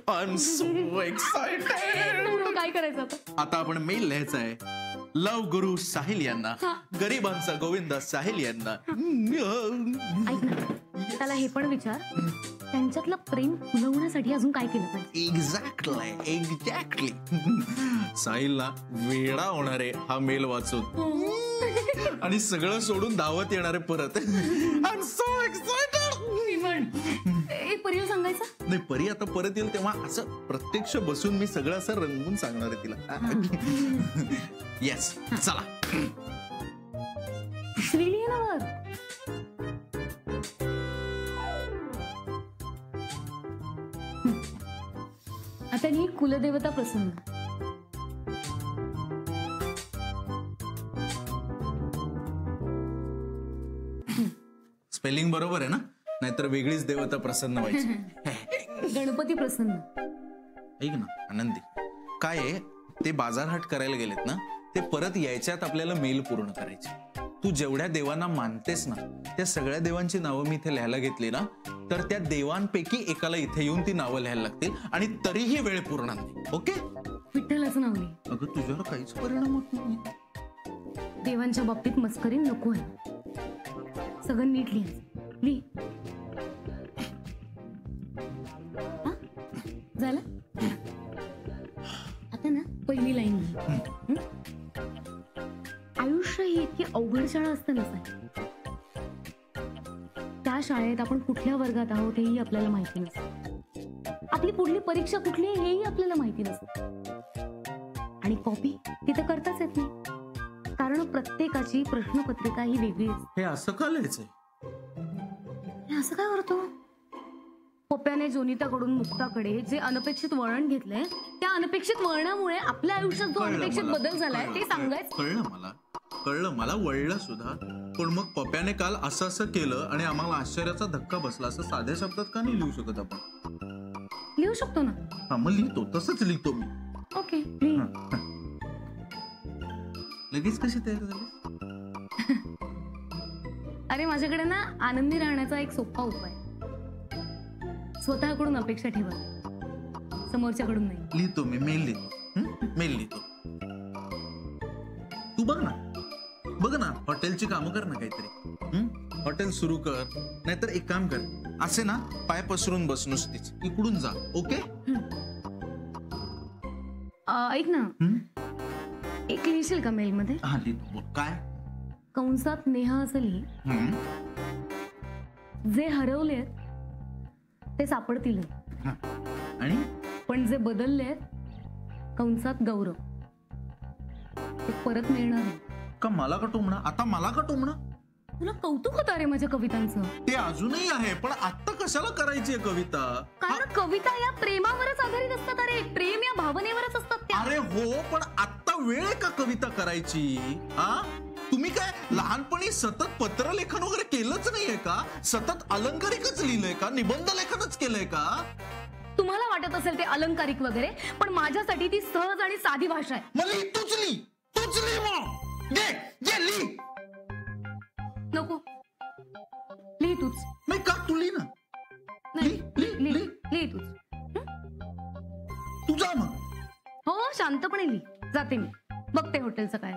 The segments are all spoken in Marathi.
I am so excited. काय करायचं आता आपण मेल लिहायचा आहे. लव गुरु साहिल यांना, गरिबांचा गोविंद साहिल यांना. ऐक ना, त्याला हे पण विचार, त्यांच्यातलं प्रेम फुलवण्यासाठी अजून काय केलं पाहिजे. एक्झॅक्टली. साहिलला वेडा होणार आहे हा मेल वाचून, आणि सगळं सोडून धावत येणार आहे परत. I am so excited. परीला सांगायचं नाही, परी आता परत येईल तेव्हा असं प्रत्यक्ष बसून मी सगळं असं रंगवून सांगणार आहे तिला. येस, चला. श्रीलियनावर आता ही कुलदेवता प्रसन्न. स्पेलिंग बरोबर आहे ना? नाहीतर वेगळीच देवता प्रसन्न व्हायची. गणपती प्रसन्न. ऐक ना आनंदी, काय आहे, ते बाजारहाट करायला गेलेत ना, ते परत यायच्यात आपल्याला मेल पूर्ण करायचे. तू जेवढ्या देवांना मानतेस ना, त्या सगळ्या देवांची नावं मी इथे लिहायला घेतली ना, तर त्या देवांपैकी एकाला इथे येऊन ती नावं लिहायला लागतील, आणि तरीही वेळ पूर्ण नाही. ओके? विठ्ठलाचं नाव लिही. अगं तुझ्यावर काहीच परिणाम होत नाही. देवांच्या बाबतीत मस्करी नको आहे. सगळं नीट लिहायचं. लिही. झालं? आता ना पहिली लाईन लिही. आयुष्य ही इतकी अवघड शाळा असतं ना साहेब. त्या शाळेत आपण कुठल्या वर्गात आहोत हेही आपल्याला माहिती नसतं. आपली पुढली परीक्षा कुठली आहे हेही आपल्याला माहिती नसतं. आणि कॉपी तिथे करताच येत नाही, कारण प्रत्येकाची प्रश्नपत्रिका ही वेगळी असते. हे असं का लिहायचंय? असं काय करतो? पप्प्याने जोनिताकडून मुक्ताकडे जे अनपेक्षित वळण घेतलंय, त्या अनपेक्षित वळणामुळे आपल्या आयुष्यात जो अनपेक्षित बदल झालाय ते सांगायचं. कळलं मला, वळलं सुद्धा. पण मग पप्प्याने काल असं असं केलं आणि आम्हाला आश्चर्याचा धक्का बसला, असं साध्या शब्दात का नाही लिहू शकत आपण? लिहू शकतो ना. हा, मग लिहितो, तसंच लिहितो मी. ओके. लगेच कशी तयार झाली? अरे माझ्याकडे ना आनंदी राहण्याचा एक सोपा उपाय. स्वतःकडून अपेक्षा ठेवा, समोरच्याकडून नाही. लिहितो मी, मेल लिहितो. मेल लिहितो. तू बघ ना हॉटेलची कामं कर ना काहीतरी. हॉटेल सुरू कर, नाहीतर एक काम कर, असे ना पाय पसरून बस नुसतीच, इकडून जा. ओके? ऐक ना, एक लिहिशील का मेल मध्ये? हा लिहितो. काय? कंसात नेहा असं लिही. जे हरवले ते सापडतील, आणि पण जे बदलले कंसात गौरव ते परत मिळणार नाही. का मला का टोमणा? आता मला का टोमणा? तुला कौतुक होतं रे माझ्या कवितांचं. ते अजूनही आहे, पण आता कशाला करायची आहे कविता? कारण कविता या प्रेमावरच आधारित असतात. अरे प्रेम या भावनेवरच असतात त्या. अरे हो, पण आता वेळ आहे का कविता करायची? हा, तुम्ही काय लहानपणी सतत पत्रलेखन वगैरे केलंच नाहीये का? सतत अलंकारिकच लिहिलंय का? निबंध लेखनच केलंय का? तुम्हाला वाटत असेल ते अलंकारिक वगैरे, पण माझ्यासाठी ती सहज आणि साधी भाषा आहे. मला तूच लिही मग. लिही. नको, लिही तूच. नाही का, तू लिही ना. लिही तूच. तू जा मग. हो, शांतपणे लिही. जाते मी, बघते हॉटेलचं काय.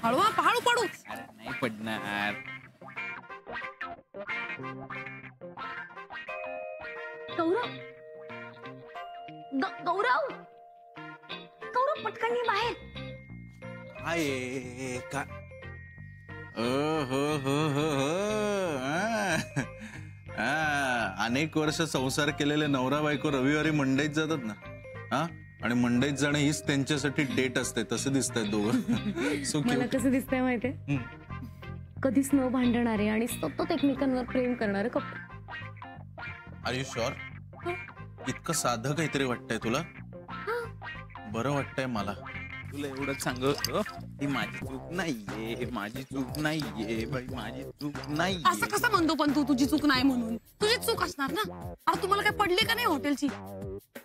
हळू पडू. नाही पडणार. गौरव पटकन बाहेर. आहे का? अनेक वर्ष संसार केलेले नवरा बायको रविवारी मंडईत जातात ना, हा, आणि मंडईत जाणं हीच त्यांच्यासाठी डेट असते. तसं दिसतंय दोघं. मला कसं दिसतंय माहितीये? कधीच न भांडणारे आणि सतत एकमेकांवर प्रेम करणारे कपल. R you sure? इतकं साधं काहीतरी वाटतंय तुला? बरं वाटतंय मला. तुला एवढंच सांगतो ही माझी चूक नाहीये, माझी चूक नाहीये बाई, माझी चूक असं नाहीये. कसं म्हणतो पण तू तुझी चूक नाही म्हणून? तुझी चूक असणार ना. अरे तुम्हाला काय पडली का नाही हॉटेलची?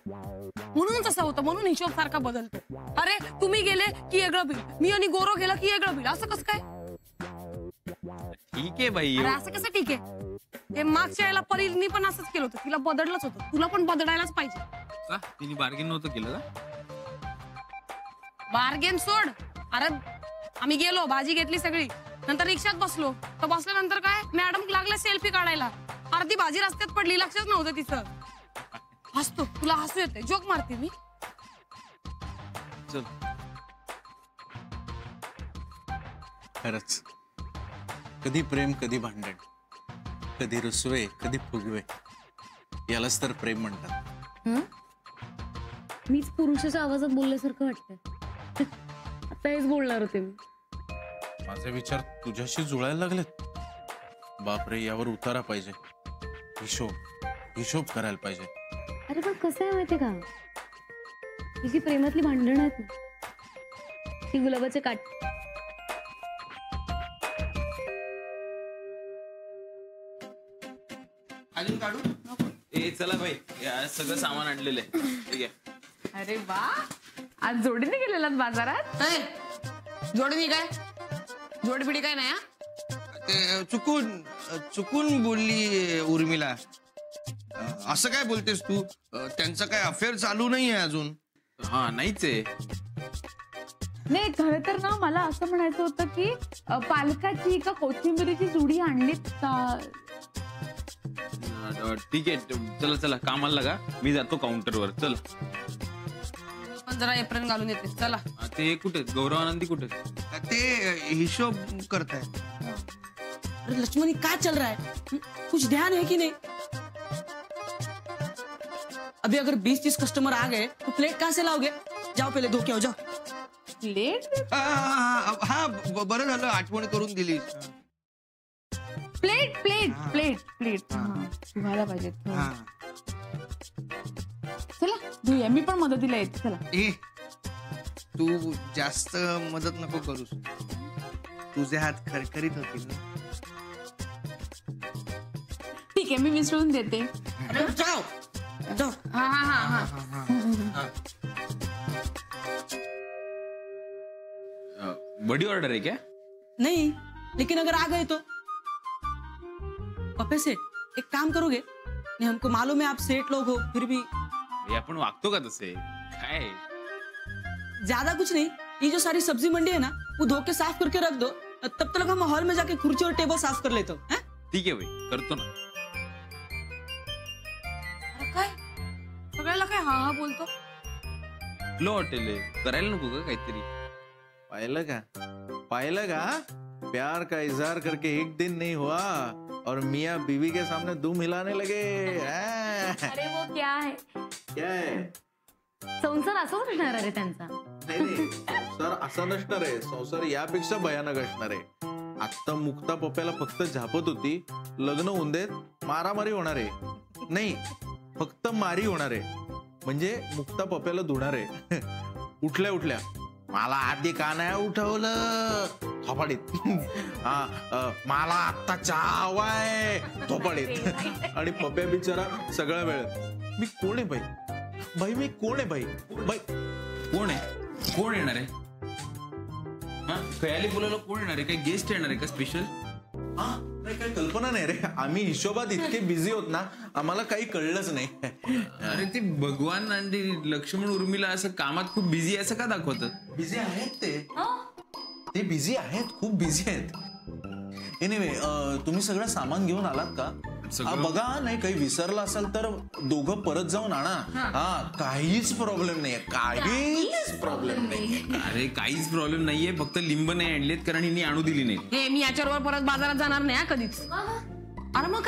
म्हणून तसं होतं, म्हणून हिशोब सारखा बदलतो. अरे तुम्ही गेले की वेगळं बिल, मी आणि गोरो गेला की वेगळं बिल, असं कसं काय? ठीक आहे बाई. अरे असं कसं ठीक आहे? ते मागच्या वेळेला परीने पण असंच केलं होतं, तिला बदललंच होतं, तुला पण बदलायलाच पाहिजे. का तिने बार्गेन नव्हतं केलं का? बार्गेन सोड. अरे आम्ही गेलो, भाजी घेतली सगळी, नंतर रिक्षात बसलो, तर बसल्यानंतर काय मॅडम लागल्या सेल्फी काढायला, अर्धी भाजी रस्त्यात पडली, लक्षच नव्हतं तिचं. हसतो, तुला हसू येते, जोक मारते मी. चल खरंच कधी प्रेम कधी भांडण, कधी रुसवे कधी फुगवे, यालाच तर प्रेम म्हणतात. हं? मीच पुरुषाच्या आवाजात बोलल्यासारखं वाटतंय. आता हेच बोलणार होते मी. माझे विचार तुझ्याशी जुळायला लागलेत. बापरे, यावर उतारा पाहिजे. हिशोब करायला पाहिजे. अरे पण कसं आहे माहितीये का, ही जी प्रेमातली भांडणं आहेत ना, ती गुलाबाचे काट. अजून काढू नको. ए चला बाई, या सगळं सामान आणलेलं आहे. ठीक आहे. अरे वा, आज जोडीने गेलेलात बाजारात? जोडणी काय जोडपिडी काय नाही. ते चुकून बोलली उर्मिला. असं काय बोलतेस तू? त्यांचं काय अफेअर चालू नाहीये अजून? हा नाहीच आहे. नाही, खरं तर ना मला असं म्हणायचं होतं की पालकाची का कोथिंबिरीची जुडी आणलीत का? ठीक आहे, चला चला कामाला लागा, मी जातो काउंटरवर. चल पण जरा एप्रिल घालून येते. चला. ते कुठे गौरव आनंदी कुठे? ते हिशोब करताय. अरे लक्ष्मणी क्या चल रहा है? कुछ ध्यान है कि नहीं? अभी अगर 20-30 कस्टमर आ गए तो प्लेट कहाँ से लाओगे? जाओ पहले धो के आओ, जाओ. प्लेट हा बरं झालं आठवण करून दिली. प्लेट प्लेट प्लेट प्लेट धुवायला पाहिजे. हा. चला धुया, मी पण मदतीला येते. चला. ए तू जास्त मदत नको करूस, तुझे हात खरखरीत होतील ना. ठीक आहे, मी मिसळून देते. अरे जाओ जाओ. हा हा हा हा. बड़ी ऑर्डर है क्या? नहीं, लेकिन अगर आ गए तो पप्पे सेठ एक काम करोगे? नहीं, हमको मालूम है आप सेठ लोग हो, फिर भी हे आपण वागतो का तसे? काय ज्यादा कुछ नहीं. ये जो सारी सब्जी मंडी है ना, वो धो के साफ करके रख दो, तब तक हम हॉल में जाके कुर्सी और टेबल साफ कर लेते हो. ठीक आहे भाई, करतो ना. काय सगळ्याला काय हा हा बोलतो? लो हॉटेल आहे, करायला नको का काहीतरी? पायला का प्यार का इजहार करके एक दिन नहीं हुआ और मियाँ बीवी के सामने दुम हिलाने लगे. अरे वो क्या है, क्या है? संसार असाच असणार आहे त्यांचा. नाही संसार असा नसणार आहे, संसार यापेक्षा भयानक असणार आहे. आता मुक्ता पप्प्याला फक्त झापत होती, लग्न होऊन देत मारामारी होणार आहे. नाही, फक्त मारी होणार आहे. म्हणजे मुक्ता पप्प्याला धुणार आहे. उठल्या मला आधी का नाही उठवलं, थोपाडीत. मला आत्ता चहा हवाय, थोपाडीत. आणि पप्प्या बिचारा सगळा वेळ मी कोण आहे बाई, मी कोण आहे बाई. कोण आहे? कोण येणार आहे? हा खयाली बोलायला कोण येणार आहे? काही गेस्ट येणार आहे का स्पेशल? नाही, काही कल्पना नाही रे. आम्ही हिशोबात इतके बिझी होत ना, आम्हाला काही कळलंच नाही. अरे ते भगवान आणि लक्ष्मण उर्मिला असं कामात खूप बिझी असं का दाखवतात? बिझी आहेत ते बिझी आहेत, खूप बिझी आहेत. एनिवे, तुम्ही सगळं सामान घेऊन आलात का? बघा, नाही काही विसरला असाल तर दोघं परत जाऊन आणा. हा, काहीच प्रॉब्लेम नाहीये, काहीच प्रॉब्लेम नाहीये. अरे काहीच प्रॉब्लेम नाहीये, फक्त लिंब नाही आणलेत कारण हिने आणू दिली नाही. हे मी याच्यावर परत बाजारात जाणार नाही कधीच. अरे मग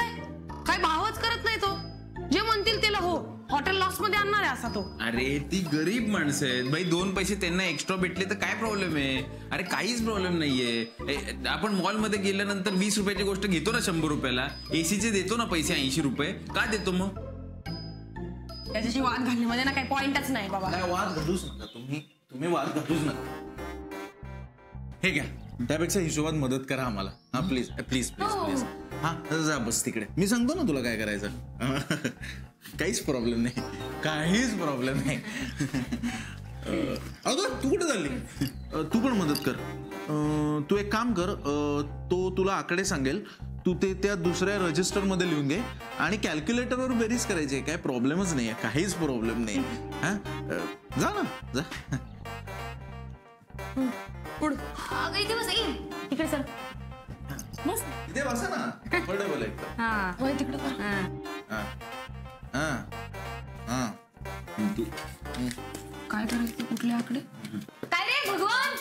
काय भावच करत नाही तो. जे म्हणतील त्याला हो, हॉटेल लॉस मध्ये आणणार आहे असा तो. अरे ती गरीब माणसं आहेत भाई, 2 पैसे त्यांना एक्स्ट्रा भेटले तर काय प्रॉब्लेम आहे? अरे काहीच प्रॉब्लेम नाहीये. आपण मॉल मध्ये गेल्यानंतर 20 रुपयाची गोष्ट घेतो ना 100 रुपयाला, एसीचे देतो ना पैसे 80 रुपये, का देतो मग? त्याच्याशी वाद घालण्यामध्ये ना काही पॉइंटच नाही बाबा. नाही, वाद घालूच नका तुम्ही वाद घालूच नका. हे घ्या, त्यापेक्षा हिशोबात मदत करा आम्हाला. हा प्लीज प्लीज प्लीज प्लीज. हा जा बस तिकडे, मी सांगतो ना तुला काय करायचं. काहीच प्रॉब्लेम नाही, काहीच प्रॉब्लेम नाही. अगं तू कुठे चालली? तू पण मदत कर. तू एक काम कर, तो तुला आकडे सांगेल, तू ते त्या दुसऱ्या रजिस्टर मध्ये लिहून घे आणि कॅल्क्युलेटरवर बेरीज करायची. काय प्रॉब्लेमच नाहीये, काहीच प्रॉब्लेम नाही. हा जा ना जा. अगं इथे बस, तिकडे सर बस. इथे बसा ना, कम्फर्टेबल एकदम. हा वय तिकडे कर. हा हा हा. तू काय करायचं कुठल्या आकडे? काय रे भगवान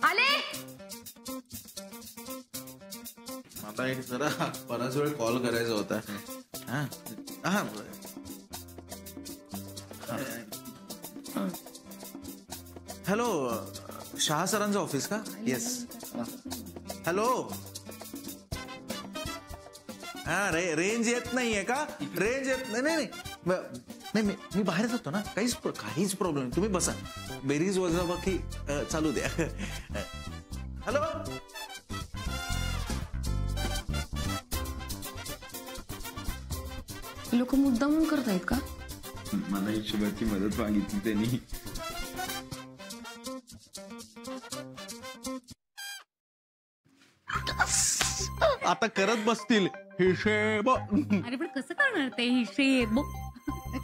आले? आता एक जरा बराच वेळ कॉल करायचा होता. हा हा. हॅलो, शहा सरांचं ऑफिस का? येस. हॅलो. हा रेंज येत नाहीये का? रेंज येत नाही. नाही नाही मी बाहेर जातो ना, काहीच प्रॉब्लेम नाही. तुम्ही बसा, बेरीज वजाबाकी चालू द्या. हॅलो. लोक मुद्दामून करतायत का? मला हिशोबाची मदत मागितली त्यांनी. आता करत बसतील हिशेब. अरे पण कसं करणार ते हिशेब?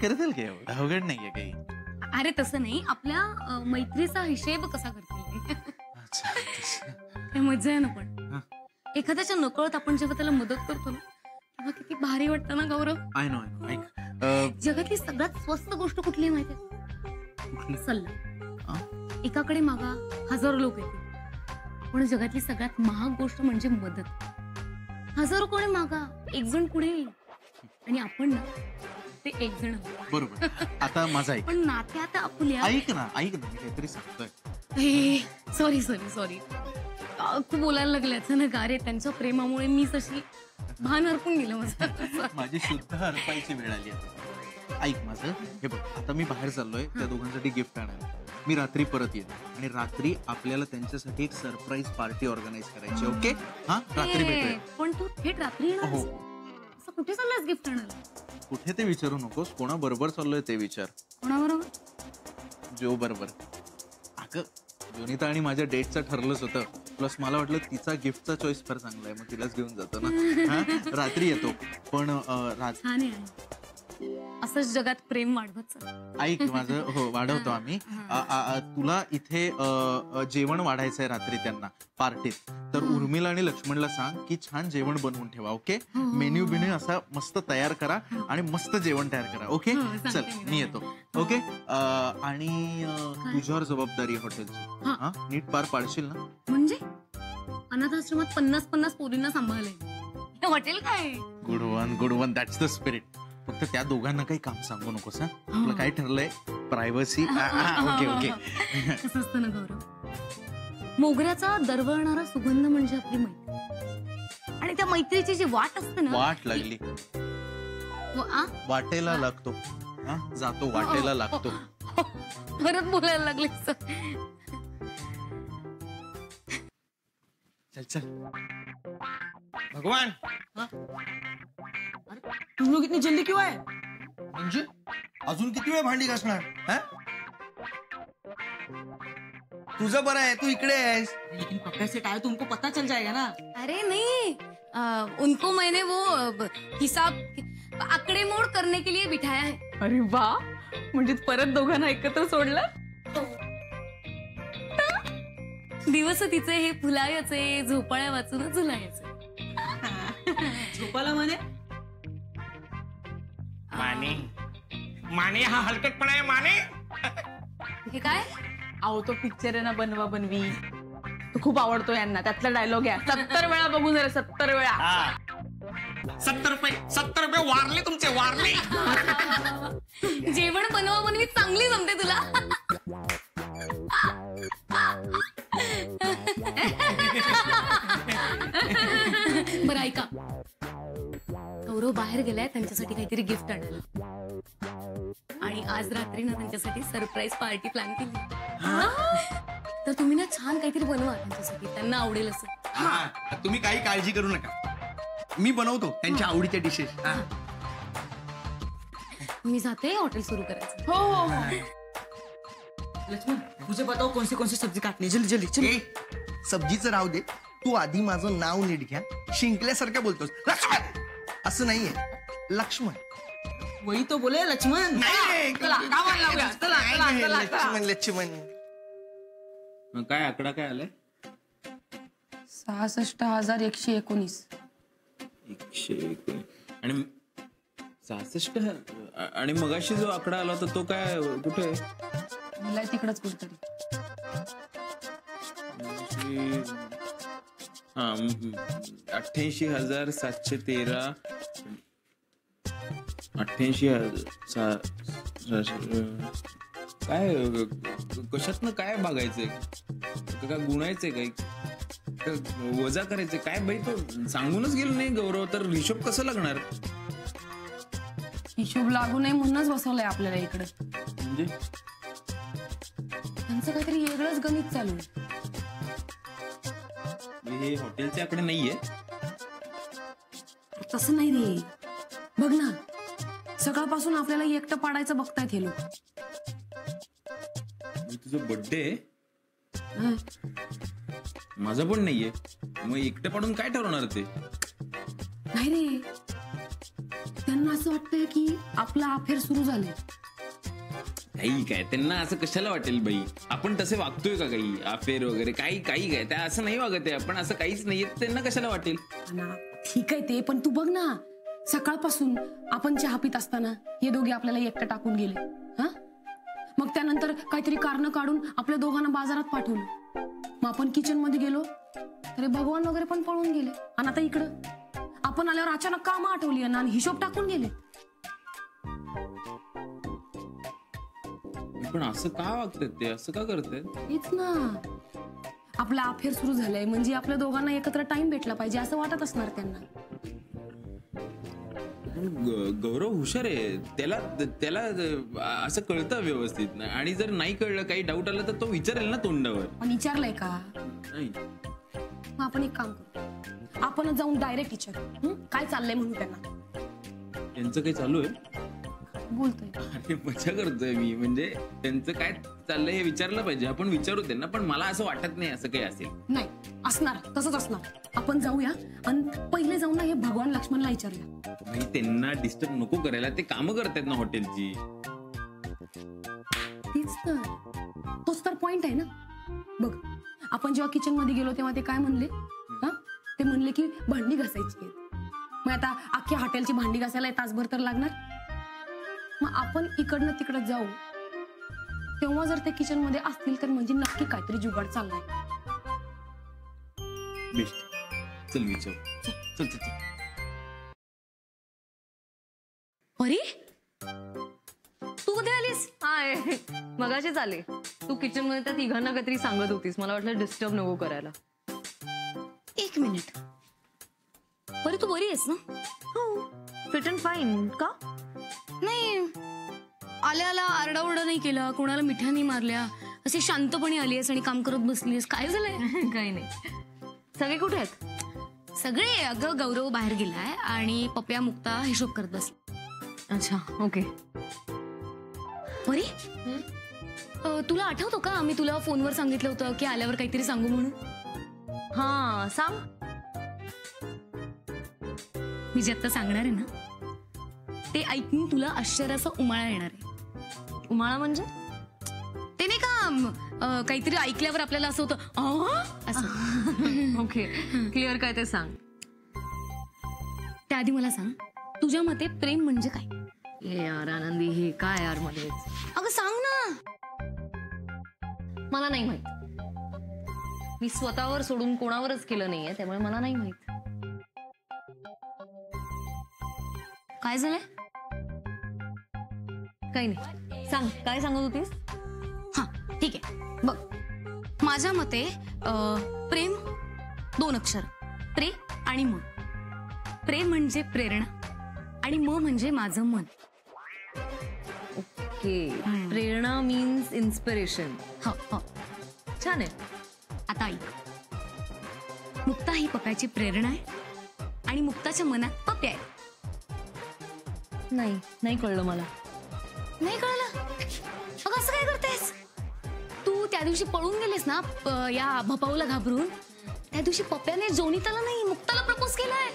करतील की, अवघड नाहीये काही. अरे तसं नाही, आपल्या मैत्रीचा हिशेब कसा करतील? काय मजा आहे ना. पण एखाद्याच्या नकळत आपण जेव्हा त्याला मदत करतो ना, तेव्हा किती भारी वाटतं ना गौरव. I know. जगातली सगळ्यात स्वस्त गोष्ट कुठली आहे माहिती? सल्ला. एकाकडे मागा हजारो लोक येतील, पण जगातली सगळ्यात महाग गोष्ट म्हणजे मदत. हजारो कोणी मागा, एक जण पुढे येईल आणि आपण ना ते एक जण. बरोबर. आता माझा ऐक. पण नात्यात आपुल्या. ऐक ना मी काहीतरी सांगतोय. सॉरी खूप बोलायला लागल्याच ना का रे. त्यांच्या प्रेमामुळे मी तशी भान हरपून गेलं माझं. माझी शुद्ध हरपायची वेळ आली आहे. ऐक माझं, हे बघ, आता मी बाहेर चाललोय त्या दोघांसाठी गिफ्ट आणायला. मी रात्री परत येतो आणि रात्री आपल्याला त्यांच्यासाठी एक सरप्राईज पार्टी ऑर्गनाईज करायची. ओके? हा रात्री भेटूया. पण तू थेट रात्री येणार? हो. असं कुठे चाललास गिफ्ट आणायला? कुठे ते विचारू नकोस, कोणा बरोबर चाललोय ते विचार. कोणाबरोबर? जो बरोबर. अगं जोनिता आणि माझ्या डेटचं ठरलंच होतं. प्लस मला वाटलं तिचा गिफ्टचा चॉईस फार चांगला आहे, मग तिलाच घेऊन जातो ना. हा रात्री येतो. पण छान आहे. असंच जगात प्रेम वाढवत चाल. ऐक माझं, हो वाढवतो आम्ही. तुला इथे जेवण वाढायचंय रात्री त्यांना पार्टीत. तर उर्मिला आणि लक्ष्मणला सांग की छान जेवण बनवून ठेवा. ओके? मेन्यू असा मस्त तयार करा आणि मस्त जेवण तयार करा. ओके? चल मी येतो. ओके? आणि तुझ्यावर जबाबदारी हॉटेलची. हा नीट पार पाडशील ना? म्हणजे अनाथ आश्रमात 50 पोरींना सांभाळलंय. हॉटेल काय? Good one that's the spirit. फक्त त्या दोघांना काही काम सांगू नकोस. हा आपलं काय ठरलंय? प्रायव्हसी. ओके. कसं असतं ना गौरव, मोगऱ्याचा दरवळणारा सुगंध म्हणजे आपली मैत्री. आणि त्या मैत्रीची जी वाट असते ना, वाट लागली, वाटेला लागतो. जातो वाटेला लागतो. परत बोलायला लागले. चल भगवान, तुम लोग इतनी जल्दी क्यों आए? म्हणजे अजून किती वेळ भांडी घासणार? हा? तुझं बरं आहे, तू इकडे आहेस. लेकिन पक्का सेट आए तो उनको पता चल जाएगा ना. अरे नहीं, उनको मैंने वो हिसाब आकडे मोड करने के लिए बिठाया है. अरे वा, म्हणजे परत दोघांना एकत्र सोडलं. दिवस तिचे हे फुलायचे, झोपाळ्या वाचून झुलायचे. झोपाला म्हणे माने हा हलकटपणा आहे माने. हे काय? अहो तो पिक्चर आहे ना बनवा बनवी, तो खूप आवडतो यांना. त्यातला डायलॉग आहे, 70 वेळा बघू जरा, 70 वेळा. 70 रुपये वारले तुमचे, वारले. जेवण बनवा बनवी चांगली जमते तुला. बरं ऐका, गौरव बाहेर गेलाय त्यांच्यासाठी काहीतरी गिफ्ट आणायला. आणि आज रात्री ना त्यांच्यासाठी सरप्राईज पार्टी प्लॅन केली. तर तुम्ही ना छान काहीतरी बनवा त्यांच्यासाठी, त्यांना आवडेल असं. हा, तुम्ही काही काळजी करू नका, मी बनवतो त्यांच्या आवडीच्या डिशेस. मी जाते हॉटेल सुरू करायचं. हो हो हो. लक्ष्मण मुझे बताओ कौन सी सब्जी काटनी है? जल्दी जल्दी चल. ए, सब्जीचं राहू दे, तू आधी माझं नाव नीट घ्या. शिंकल्यासारखं बोलतोस. लक्ष्मण असं नाहीये, लक्ष्मण. वही तो बोले लक्ष्मण. चला कामाला लावूया. चला चला चला चला. लक्ष्मण लक्ष्मण. मग काय आकडा काय आलाय? 66,119. 119. आणि 66. आणि मगाशी जो आकडा आला होता तो काय कुठे? मला तिकडच कुठतरी. हा 88,713. 88,000 काय कशातनं काय बघायचंय? का गुणायचंय काही? वजा करायचंय काय बाई? तो सांगूनच गेलो नाही गौरव, तर हिशोब कसं लागणार? हिशोब लागू नये म्हणूनच बसवलंय आपल्याला इकडे. म्हणजे त्यांचं काहीतरी वेगळंच गणित चालू आहे. हे हॉटेलचे आकडे नाहीये. तसं नाही रे, बघ ना सकाळपासून आपल्याला एकटं पाडायचं बघतायत हे लोक. तुझं बर्थडे माझं पण नाहीये, मग एकटं पाडून काय ठरवणार ते? नाही रे, त्यांना असं वाटतंय की आपला अफेअर सुरू झाले. काही काय त्यांना असं कशाला वाटेल बाई? आपण तसे वागतोय का काही अफेअर वगैरे? काही काही काय त्या असं नाही वागत आहे आपण, असं काहीच नाहीये. त्यांना कशाला वाटेल? ठीक आहे ते, पण तू बघ ना सकाळपासून आपण चहा पित असताना हे दोघे आपल्याला एकटं टाकून गेले. हा, मग त्यानंतर काहीतरी कारण काढून आपल्या दोघांना बाजारात पाठवलं. मग आपण किचन मध्ये गेलो तरी भगवान वगैरे पण पळून गेले. आणि आता इकडं आपण आल्यावर अचानक कामं आठवली आणि हिशोब टाकून गेले. पण असं का वागतात ते? असं का करतात? हेच ना, आपला अफेअर सुरू झालंय म्हणजे आपल्या दोघांना एकत्र टाइम भेटला पाहिजे असं वाटत असणार त्यांना. गौरव हुशार आहे, त्याला त्याला असं कळतं व्यवस्थित. आणि जर नाही कळलं, काही डाऊट आला तर तो विचारेल ना तोंडावर. पण विचारलंय का? नाही. मग आपण एक काम करू, आपण जाऊन डायरेक्ट विचारू काय चाललंय म्हणून त्यांना. त्यांचं काही चालू आहे? बोलतोय. अरे मजा करतोय मी, म्हणजे त्यांचं काय चाललंय हे विचारलं पाहिजे. आपण विचारू त्यांना, पण मला असं वाटत नाही असं काही असेल. नाही असणार, तसंच असणार. आपण जाऊया आणि पहिले जाऊन ना हे भगवान लक्ष्मणला विचारूया. भाई त्यांना डिस्टर्ब नको करायला, ते कामं करतायत ना हॉटेलची. तेच तर, तोच तर पॉइंट आहे ना. बघ आपण जेव्हा किचन मध्ये गेलो तेव्हा ते काय म्हणले? हा, ते म्हणले की भांडी घासायची. मग आता अख्ख्या हॉटेलची भांडी घासायला तासभर तर लागणार. मग आपण इकडनं तिकडं जाऊ, तेव्हा जर ते किचन मध्ये असतील तर म्हणजे नक्की काहीतरी जुगाड चाललाय. बेस्ट, चल विचार. चल चल चल. अरे तू कधी आलीस? हाय, मगाशीच आले. तू किचन मध्ये त्या तिघांना काहीतरी सांगत होतीस, मला वाटलं डिस्टर्ब नको करायला. एक मिनिट. बरी तू बरी आहेस ना? हो, फिट अँड फाईन. का? नाही, आल्याला आरडाओरडा नाही केला, कोणाला मिठ्या नाही मारल्या, असे शांतपणे आलीस आणि काम करत बसलीस. काय झालंय? काही नाही. सगळे कुठे आहेत? सगळे, अगं गौरव बाहेर गेलाय आणि पप्या मुक्ता हिशोब करत बसला. अच्छा, ओके. बरी तुला आठवतो का मी तुला फोनवर सांगितलं होतं की आल्यावर काहीतरी सांगू म्हणून? हा, सांग. मी जे आता सांगणार आहे ना ते ऐकून तुला आश्चर्याचा उमाळा येणार आहे. उमाळा म्हणजे? ते नाही का काहीतरी ऐकल्यावर आपल्याला असं होतं असं. ओके, क्लिअर काय ते सांग. त्याआधी मला सांग, तुझ्या मते प्रेम म्हणजे काय? ए यार आनंदी, हे काय यार मध्येच? अगं सांग ना. मला नाही माहित. मी स्वतःवर सोडून कोणावरच केलं नाहीये, त्यामुळे मला नाही माहित. काय झालंय? काही नाही. सांग, काय सांगत होतीस? हा ठीक आहे. बघ, माझ्या मते प्रेम 2 अक्षर, प्रे आणि म. प्रे म्हणजे प्रेरणा आणि म म्हणजे माझं मन. ओके, प्रेरणा मीन्स इन्स्पिरेशन. हा हा. छान छान आहे. आता आई, मुक्ता ही पप्याची प्रेरणा आहे आणि मुक्ताच्या मनात पप्या आहे. नाही कळलं मला. नाही कळलं? मग असं काय करतेस तू? त्या दिवशी पळून गेलेस ना या भपाऊला घाबरून. त्या दिवशी पप्याने जोनिताला नाही मुक्ताला प्रपोज केलाय.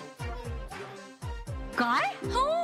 काय? हो.